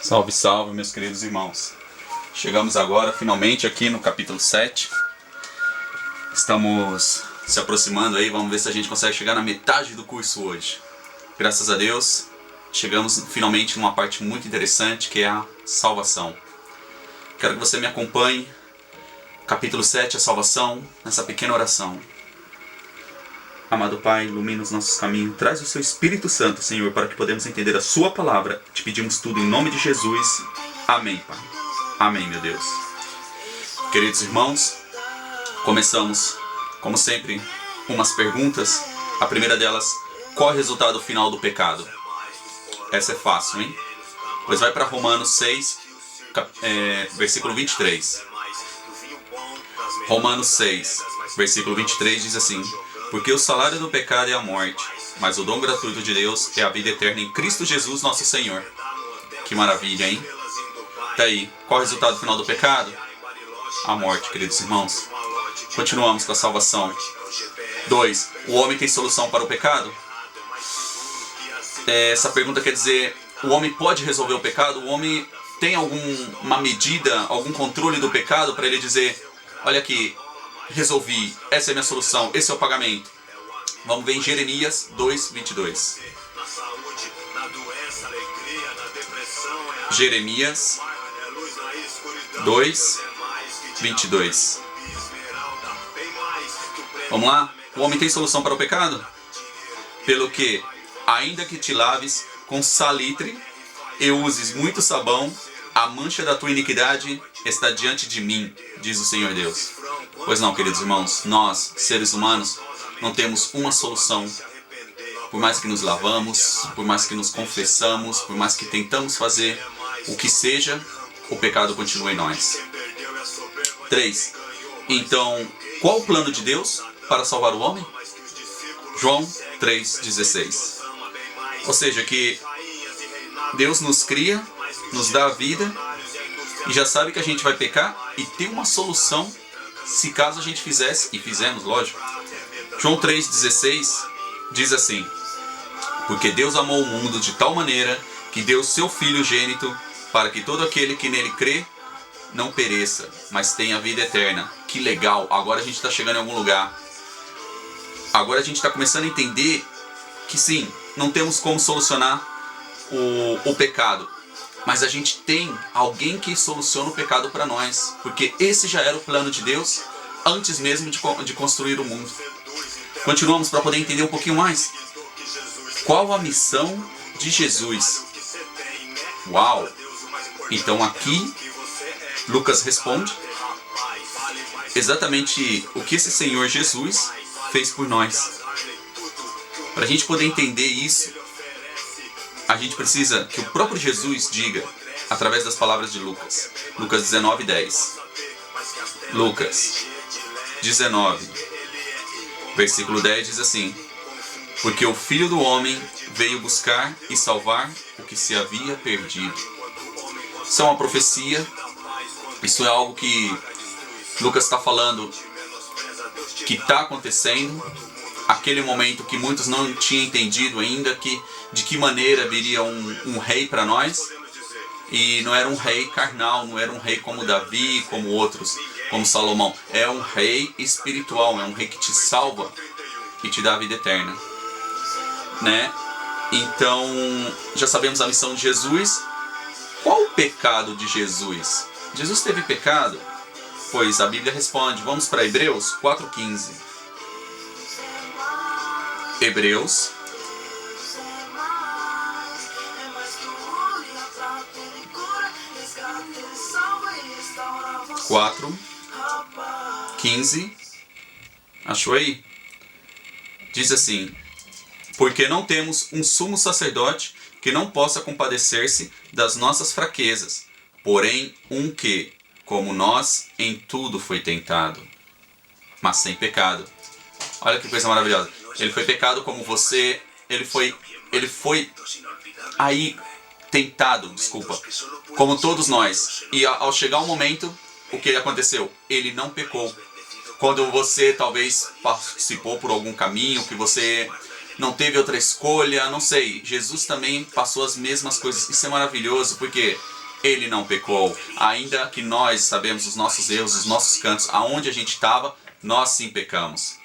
Salve, salve, meus queridos irmãos. Chegamos agora, finalmente, aqui no capítulo 7. Estamos se aproximando aí, vamos ver se a gente consegue chegar na metade do curso hoje. Graças a Deus, chegamos finalmente numa parte muito interessante, que é a salvação. Quero que você me acompanhe, capítulo 7, a salvação, nessa pequena oração. Amado Pai, ilumina os nossos caminhos, traz o seu Espírito Santo, Senhor, para que podemos entender a sua palavra. Te pedimos tudo em nome de Jesus. Amém, Pai. Amém, meu Deus. Queridos irmãos, começamos, como sempre, umas perguntas. A primeira delas, qual é o resultado final do pecado? Essa é fácil, hein? Pois vai para Romanos 6, versículo 23. Romanos 6, versículo 23 diz assim: porque o salário do pecado é a morte, mas o dom gratuito de Deus é a vida eterna em Cristo Jesus nosso Senhor. Que maravilha, hein? Tá aí, qual é o resultado final do pecado? A morte, queridos irmãos. Continuamos com a salvação. 2. O homem tem solução para o pecado? Essa pergunta quer dizer, o homem pode resolver o pecado? O homem tem alguma medida, algum controle do pecado para ele dizer, olha aqui, resolvi, essa é a minha solução, esse é o pagamento. Vamos ver em Jeremias 2:22. Jeremias 2:22. Vamos lá? O homem tem solução para o pecado? Pelo que, ainda que te laves com salitre e uses muito sabão, a mancha da tua iniquidade está diante de mim, diz o Senhor Deus. Pois não, queridos irmãos, nós, seres humanos, não temos uma solução. Por mais que nos lavamos, por mais que nos confessamos, por mais que tentamos fazer o que seja, o pecado continua em nós. 3. Então, qual o plano de Deus para salvar o homem? João 3,16. Ou seja, que Deus nos cria, nos dá a vida e já sabe que a gente vai pecar e tem uma solução se caso a gente fizesse, e fizemos, lógico. João 3,16 diz assim: porque Deus amou o mundo de tal maneira que deu seu Filho gênito para que todo aquele que nele crê não pereça, mas tenha vida eterna. Que legal, agora a gente está chegando em algum lugar. Agora a gente está começando a entender que sim, não temos como solucionar o pecado, mas a gente tem alguém que soluciona o pecado para nós, porque esse já era o plano de Deus antes mesmo de construir o mundo. Continuamos para poder entender um pouquinho mais. Qual a missão de Jesus? Uau! Então aqui, Lucas responde exatamente o que esse Senhor Jesus fez por nós. Para a gente poder entender isso, a gente precisa que o próprio Jesus diga, através das palavras de Lucas. Lucas 19:10. Lucas 19, versículo 10 diz assim: porque o Filho do Homem veio buscar e salvar o que se havia perdido. Isso é uma profecia, isso é algo que Lucas está falando que está acontecendo. Aquele momento que muitos não tinham entendido ainda, de que maneira viria um rei para nós. E não era um rei carnal, não era um rei como Davi, como outros, como Salomão. É um rei espiritual, é um rei que te salva e te dá a vida eterna. Né? Então, já sabemos a missão de Jesus. Qual o pecado de Jesus? Jesus teve pecado? Pois a Bíblia responde. Vamos para Hebreus 4:15. Hebreus 4:15. Achou aí? Diz assim: porque não temos um sumo sacerdote que não possa compadecer-se das nossas fraquezas, porém um que, como nós, em tudo foi tentado, mas sem pecado. Olha que coisa maravilhosa. Ele foi pecado como você, ele foi aí tentado, como todos nós. E ao chegar um momento, o que aconteceu? Ele não pecou. Quando você talvez participou por algum caminho, que você não teve outra escolha, não sei. Jesus também passou as mesmas coisas. Isso é maravilhoso, porque ele não pecou. Ainda que nós sabemos os nossos erros, os nossos cantos, aonde a gente estava, nós sim pecamos.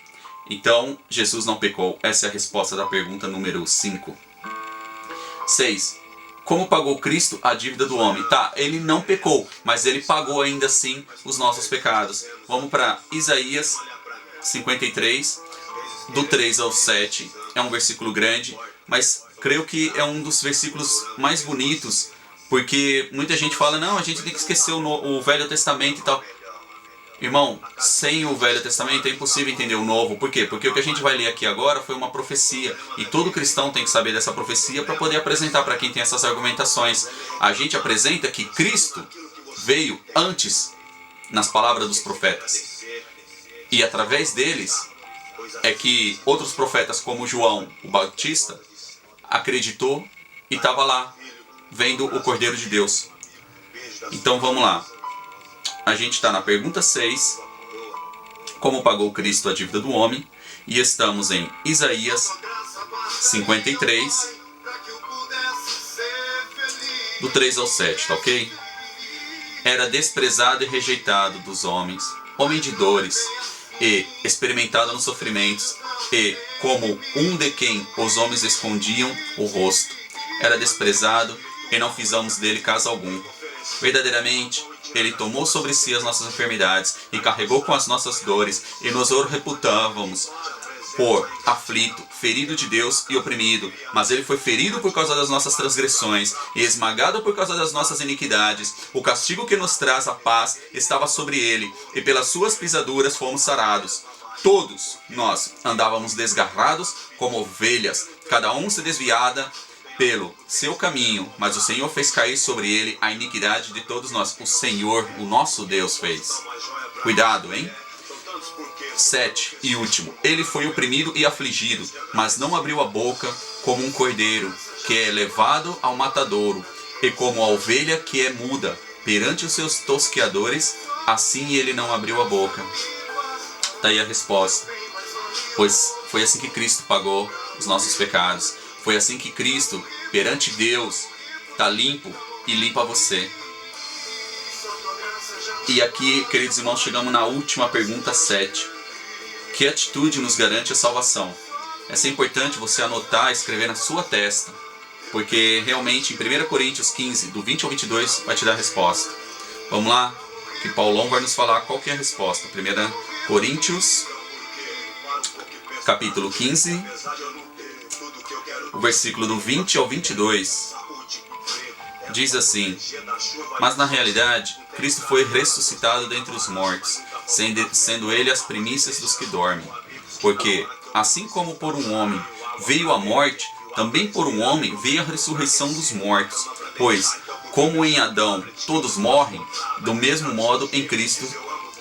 Então, Jesus não pecou. Essa é a resposta da pergunta número 5. 6. Como pagou Cristo a dívida do homem? Tá, ele não pecou, mas ele pagou ainda assim os nossos pecados. Vamos para Isaías 53, do 3 ao 7. É um versículo grande, mas creio que é um dos versículos mais bonitos, porque muita gente fala, não, a gente tem que esquecer o Velho Testamento e tal. Irmão, sem o Velho Testamento é impossível entender o Novo. Por quê? Porque o que a gente vai ler aqui agora foi uma profecia. E todo cristão tem que saber dessa profecia para poder apresentar para quem tem essas argumentações. A gente apresenta que Cristo veio antes nas palavras dos profetas. E através deles é que outros profetas como João, o Batista, acreditou e estava lá, vendo o Cordeiro de Deus. Então vamos lá. A gente está na pergunta 6, como pagou Cristo a dívida do homem, e estamos em Isaías 53, do 3 ao 7, tá ok? Era desprezado e rejeitado dos homens, homem de dores, e experimentado nos sofrimentos, e como um de quem os homens escondiam o rosto. Era desprezado, e não fizemos dele caso algum. Verdadeiramente, ele tomou sobre si as nossas enfermidades e carregou com as nossas dores, e nos o reputávamos por aflito, ferido de Deus e oprimido. Mas ele foi ferido por causa das nossas transgressões e esmagado por causa das nossas iniquidades. O castigo que nos traz a paz estava sobre ele, e pelas suas pisaduras fomos sarados. Todos nós andávamos desgarrados como ovelhas, cada um se desviada pelo seu caminho, mas o Senhor fez cair sobre ele a iniquidade de todos nós. O Senhor, o nosso Deus, fez. Cuidado, hein? 7 e último. Ele foi oprimido e afligido, mas não abriu a boca, como um cordeiro que é levado ao matadouro, e como a ovelha que é muda perante os seus tosqueadores, assim ele não abriu a boca. Tá aí a resposta. Pois foi assim que Cristo pagou os nossos pecados. Foi assim que Cristo, perante Deus, está limpo e limpa você. E aqui, queridos irmãos, chegamos na última pergunta 7. Que atitude nos garante a salvação? Essa é importante você anotar e escrever na sua testa, porque realmente em 1 Coríntios 15, do 20 ao 22, vai te dar a resposta. Vamos lá, que Paulão vai nos falar qual que é a resposta. 1 Coríntios, capítulo 15, o versículo do 20 ao 22, diz assim: mas na realidade, Cristo foi ressuscitado dentre os mortos, sendo ele as primícias dos que dormem. Porque, assim como por um homem veio a morte, também por um homem veio a ressurreição dos mortos. Pois, como em Adão todos morrem, do mesmo modo em Cristo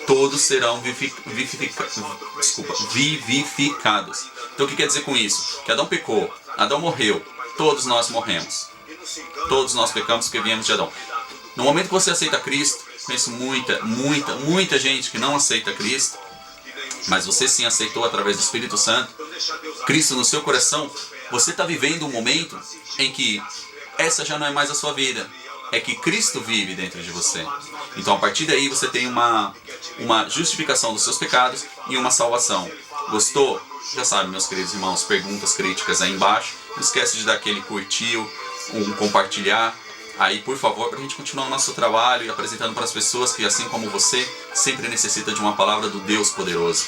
todos serão vivificados. Então o que quer dizer com isso? Que Adão pecou, Adão morreu, todos nós morremos. Todos nós pecamos porque viemos de Adão. No momento que você aceita Cristo, conheço muita gente que não aceita Cristo, mas você sim aceitou através do Espírito Santo, Cristo no seu coração, você está vivendo um momento em que essa já não é mais a sua vida, é que Cristo vive dentro de você. Então a partir daí você tem uma justificação dos seus pecados e uma salvação. Gostou? Já sabe, meus queridos irmãos, perguntas, críticas aí embaixo. Não esquece de dar aquele curtir, compartilhar aí, por favor, para a gente continuar o nosso trabalho e apresentando para as pessoas que, assim como você, sempre necessita de uma palavra do Deus poderoso.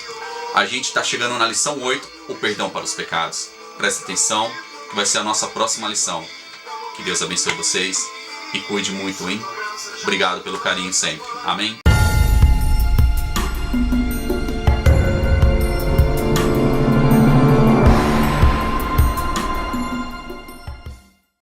A gente está chegando na lição 8, o perdão para os pecados. Presta atenção, que vai ser a nossa próxima lição. Que Deus abençoe vocês e cuide muito, hein? Obrigado pelo carinho sempre. Amém?